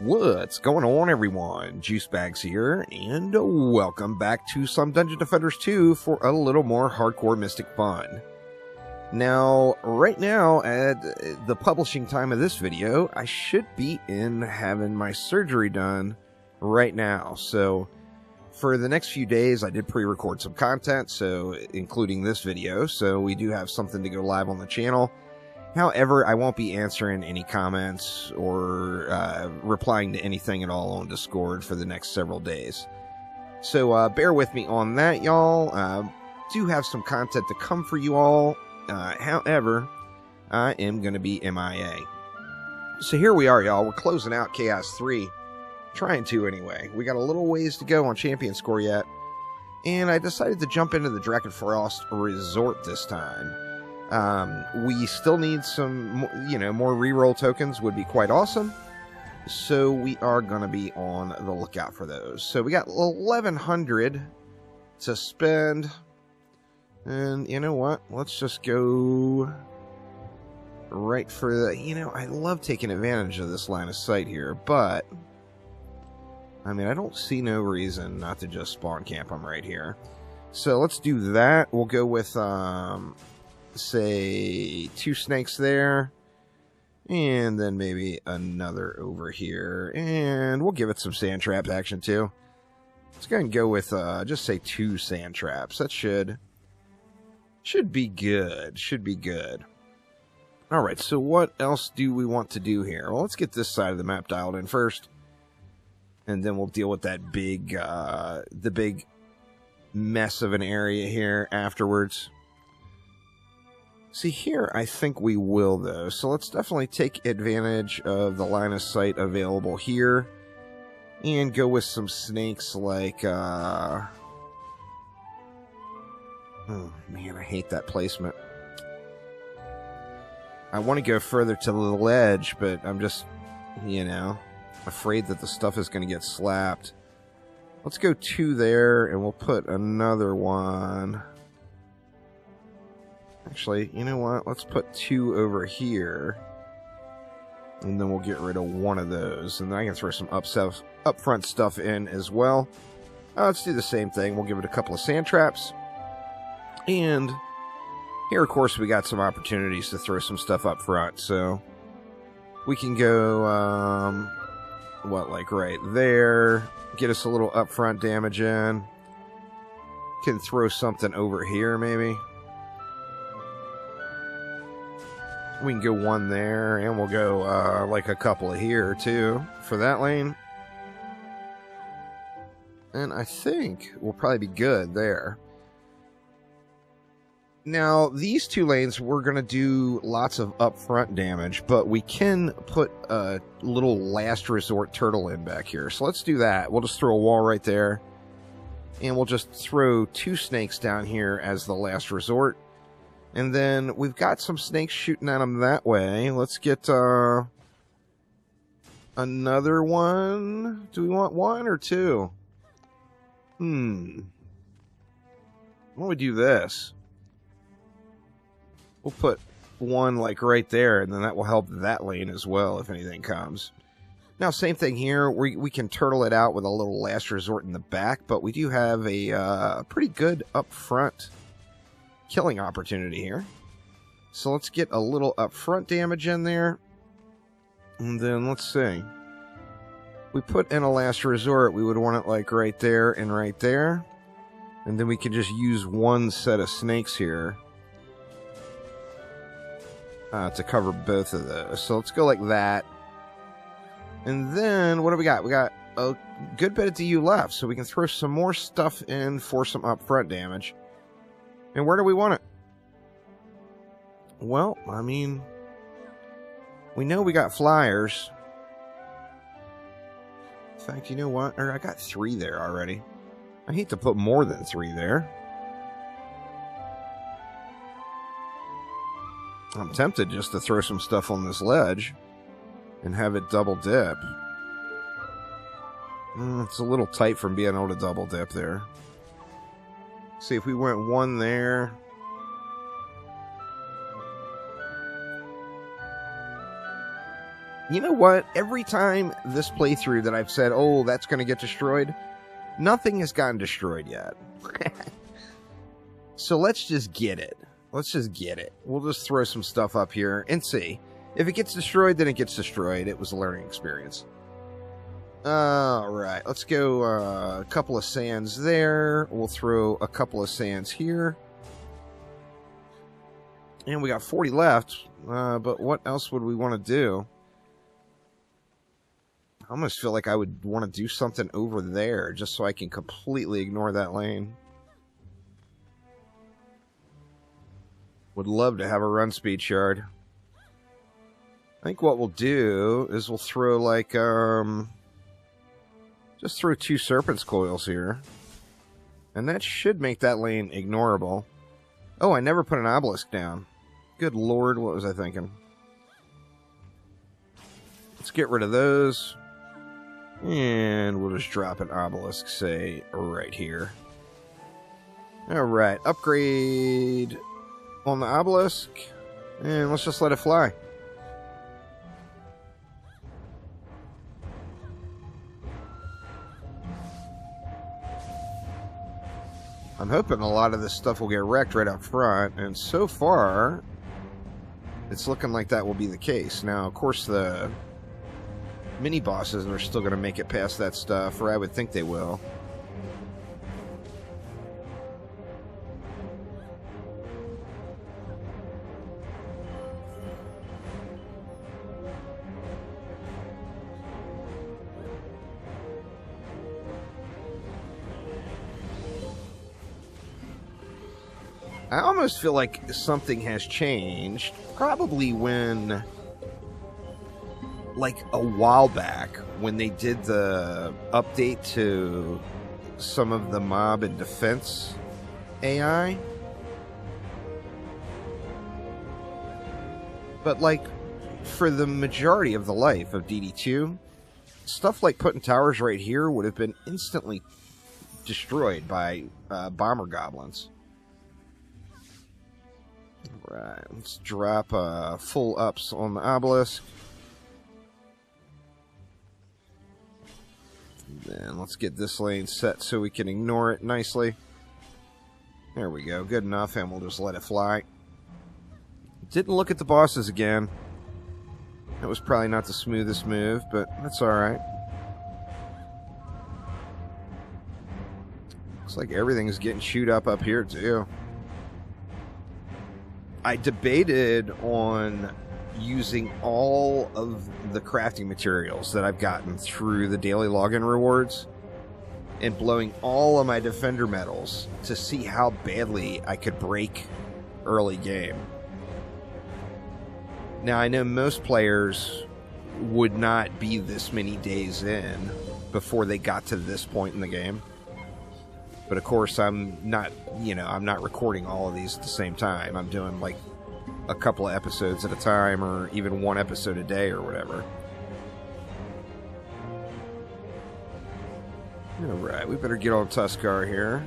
What's going on, everyone? Juicebags here, and welcome back to some Dungeon Defenders 2 for a little more hardcore mystic fun. Now, right now, at the publishing time of this video, I should be in having my surgery done right now. So, for the next few days, I did pre-record some content, so including this video, so we do have something to go live on the channel. However, I won't be answering any comments or replying to anything at all on Discord for the next several days. So bear with me on that, y'all. Do have some content to come for you all. However, I am going to be MIA. So here we are, y'all. We're closing out Chaos 3. Trying to, anyway. We got a little ways to go on Champion Score yet. And I decided to jump into the Drakenfrost Resort this time. We still need some, more reroll tokens would be quite awesome. So we are going to be on the lookout for those. So we got 1,100 to spend. And you know what? Let's just go right for the, I love taking advantage of this line of sight here, but I mean, I don't see no reason not to just spawn camp them right here. So let's do that. We'll go with, say 2 snakes there, and then maybe another over here, and we'll give it some sand trap action too. Let's go ahead and go with just say 2 sand traps. That should be good. Should be good. All right, so what else do we want to do here? Well, let's get this side of the map dialed in first, and then we'll deal with that big the big mess of an area here afterwards. See, here, I think we will, though. So let's definitely take advantage of the line of sight available here and go with some snakes like, oh, man, I hate that placement. I want to go further to the ledge, but I'm just, afraid that the stuff is going to get slapped. Let's go 2 there, and we'll put another one. Actually, you know what? Let's put 2 over here. And then we'll get rid of one of those. And then I can throw some upfront stuff in as well. Let's do the same thing. We'll give it a couple of sand traps. And here, of course, we got some opportunities to throw some stuff up front. So we can go, like right there. Get us a little upfront damage in. Can throw something over here, maybe. We can go 1 there, and we'll go, like a couple of here, too, for that lane. And I think we'll probably be good there. Now, these 2 lanes, we're going to do lots of upfront damage, but we can put a little last resort turtle in back here. So let's do that. We'll just throw a wall right there, and we'll just throw 2 snakes down here as the last resort. And then we've got some snakes shooting at them that way. Let's get another one. Do we want 1 or 2? Why don't we do this? We'll put 1 like right there, and then that will help that lane as well if anything comes. Now, same thing here. We can turtle it out with a little last resort in the back, but we do have a pretty good up front killing opportunity here. So let's get a little upfront damage in there. And then let's see. We put in a last resort, we would want it like right there and right there. And then we can just use 1 set of snakes here to cover both of those. So let's go like that. And then what do we got? We got a good bit of DU left, so we can throw some more stuff in for some upfront damage. And where do we want it? Well, I mean, we know we got flyers. In fact, you know what? I got 3 there already. I hate to put more than 3 there. I'm tempted just to throw some stuff on this ledge and have it double dip. It's a little tight from being able to double dip there. See if we went 1 there. You know what? Every time this playthrough that I've said, oh, that's going to get destroyed, nothing has gotten destroyed yet. So let's just get it. Let's just get it. We'll just throw some stuff up here and see. If it gets destroyed, then it gets destroyed. It was a learning experience. Alright, let's go a couple of sands there. We'll throw a couple of sands here. And we got 40 left. But what else would we want to do? I almost feel like I would want to do something over there just so I can completely ignore that lane. Would love to have a run speed shard. I think what we'll do is we'll throw like, just throw 2 serpent's coils here. And that should make that lane ignorable. Oh, I never put an obelisk down. Good lord, what was I thinking? Let's get rid of those. And we'll just drop an obelisk, say, right here. Alright, upgrade on the obelisk. And let's just let it fly. I'm hoping a lot of this stuff will get wrecked right up front, and so far, it's looking like that will be the case. Now, of course, the mini-bosses are still going to make it past that stuff, or I would think they will. I almost feel like something has changed, probably when, like a while back, when they did the update to some of the mob and defense AI. But like, for the majority of the life of DD2, stuff like putting towers right here would have been instantly destroyed by bomber goblins. Right, let's drop full ups on the obelisk. Then let's get this lane set so we can ignore it nicely. There we go, good enough, and we'll just let it fly. Didn't look at the bosses again. That was probably not the smoothest move, but that's alright. Looks like everything's getting chewed up here too. I debated on using all of the crafting materials that I've gotten through the daily login rewards and blowing all of my defender medals to see how badly I could break early game. Now, I know most players would not be this many days in before they got to this point in the game. But of course, I'm not, I'm not recording all of these at the same time. I'm doing like a couple of episodes at a time, or even one episode a day or whatever. Alright, we better get on Tuskar here.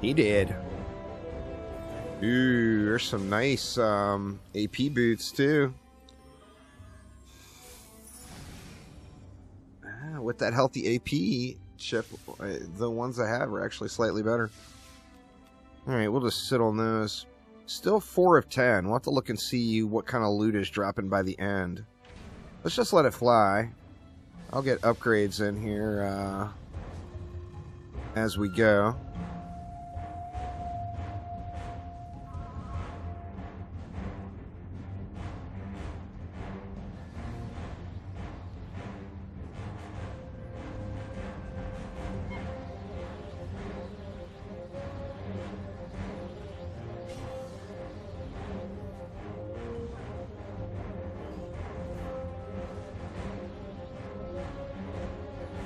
He did. Ooh, there's some nice AP boots too. With that healthy AP chip, the ones I have are actually slightly better. Alright, we'll just sit on those. Still 4 of 10. We'll have to look and see what kind of loot is dropping by the end. Let's just let it fly. I'll get upgrades in here as we go.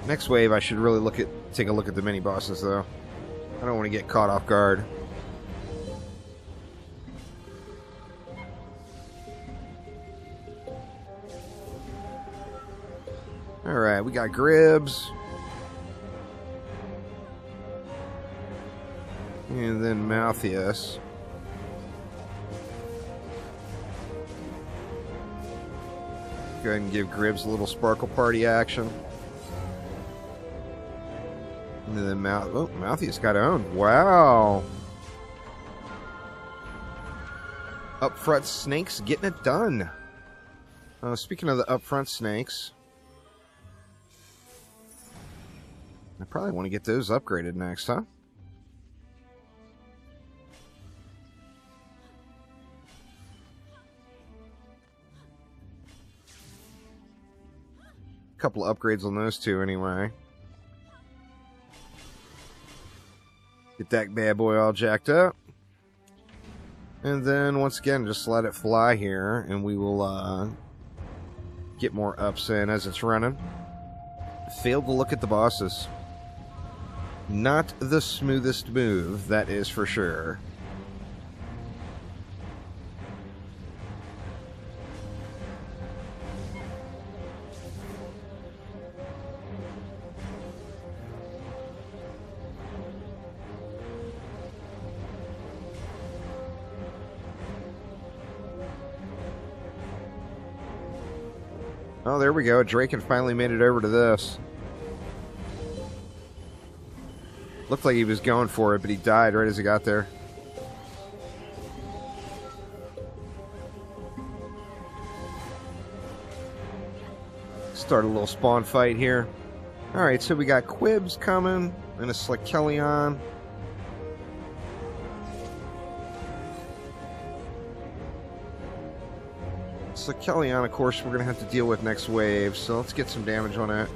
Next wave, I should really take a look at the mini bosses, though. I don't want to get caught off guard. Alright, we got Gribs. And then Malthius. Go ahead and give Gribbs a little Sparkle Party action. And then Mouthy's got owned. Wow. Up front snakes getting it done. Speaking of the up front snakes, I probably want to get those upgraded next, huh? A couple of upgrades on those two anyway. Get that bad boy all jacked up. And then, once again, just let it fly here, and we will get more ups in as it's running. Failed to look at the bosses. Not the smoothest move, that is for sure. Oh, there we go. Draken finally made it over to this. Looked like he was going for it, but he died right as he got there. Start a little spawn fight here. Alright, so we got Quibs coming and a Slickelion. Slickelion, of course, we're going to have to deal with next wave, so let's get some damage on it.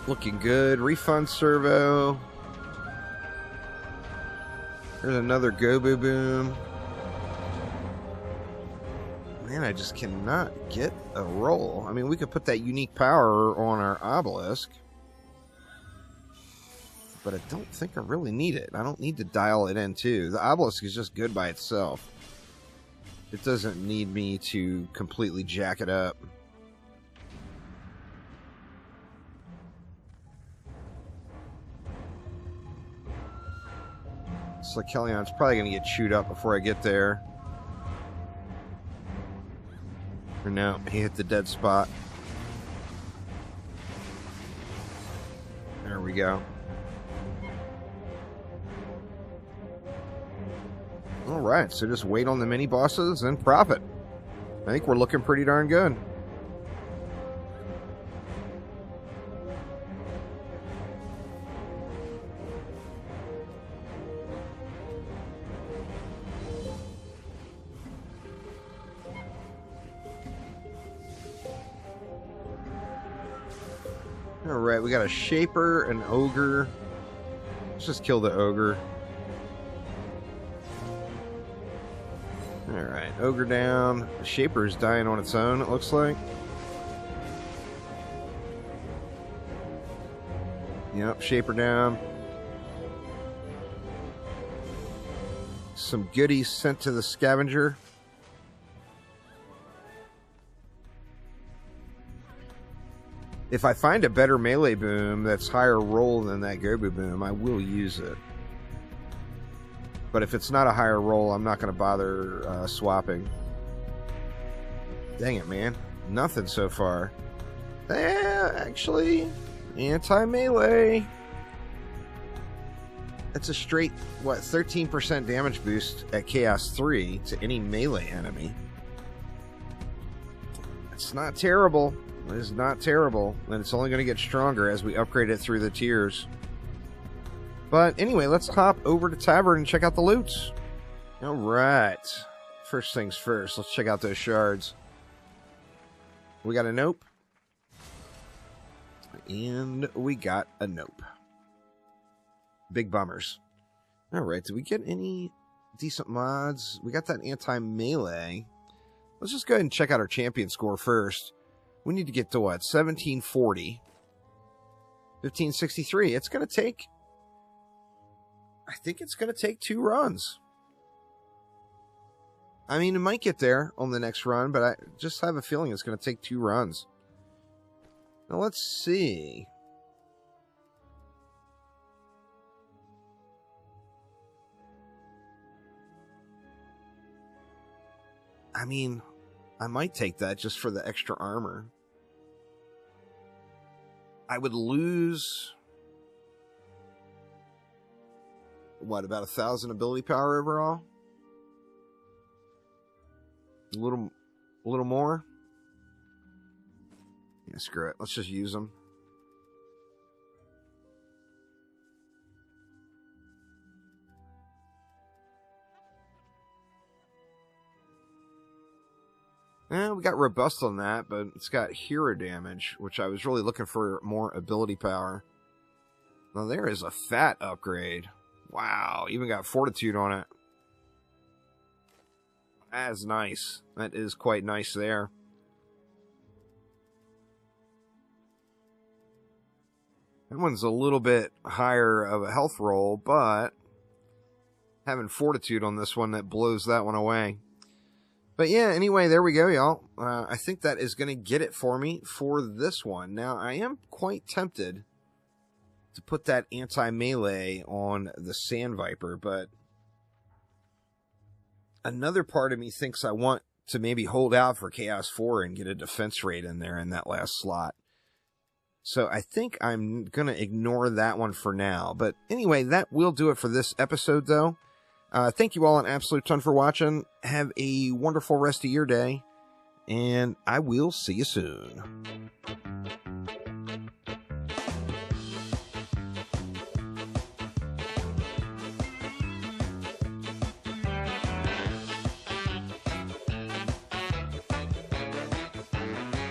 Looking good. Refund Servo. There's another Gobu Boom. Man, I just cannot get a roll. I mean, we could put that unique power on our obelisk, but I don't think I really need it. I don't need to dial it in, too. The obelisk is just good by itself. It doesn't need me to completely jack it up. Slickellion's probably going to get chewed up before I get there. Or no, he hit the dead spot. There we go. Alright, so just wait on the mini bosses and profit. I think we're looking pretty darn good. Alright, we got a Shaper, an Ogre. Let's just kill the Ogre. Alright, Ogre down. The Shaper is dying on its own, it looks like. Yep, Shaper down. Some goodies sent to the Scavenger. If I find a better melee boom that's higher roll than that Gobu boom, I will use it. But if it's not a higher roll, I'm not going to bother swapping. Dang it, man. Nothing so far. Actually, anti-melee. That's a straight, what, 13% damage boost at Chaos 3 to any melee enemy. It's not terrible. It is not terrible. And it's only going to get stronger as we upgrade it through the tiers. But anyway, let's hop over to Tavern and check out the loots. Alright. First things first, let's check out those shards. We got a Nope. And we got a Nope. Big bummers. Alright, did we get any decent mods? We got that anti-melee. Let's just go ahead and check out our champion score first. We need to get to what? 1740. 1563. It's going to take... I think it's going to take 2 runs. I mean, it might get there on the next run, but I just have a feeling it's going to take 2 runs. Now, let's see. I mean, I might take that just for the extra armor. I would lose... what, about 1,000 ability power overall? A little more? Yeah, screw it. Let's just use them. We got robust on that, but it's got hero damage, which I was really looking for more ability power. Now there is a fat upgrade. Wow, even got fortitude on it. That is nice. That is quite nice there. That one's a little bit higher of a health roll, but having fortitude on this one, that blows that one away. But yeah, anyway, there we go, y'all. I think that is going to get it for me for this one. Now, I am quite tempted to put that anti-melee on the Sand Viper, but another part of me thinks I want to maybe hold out for Chaos 4 and get a defense rate in there in that last slot. So I think I'm going to ignore that one for now. But anyway, that will do it for this episode, though. Thank you all an absolute ton for watching. Have a wonderful rest of your day, and I will see you soon.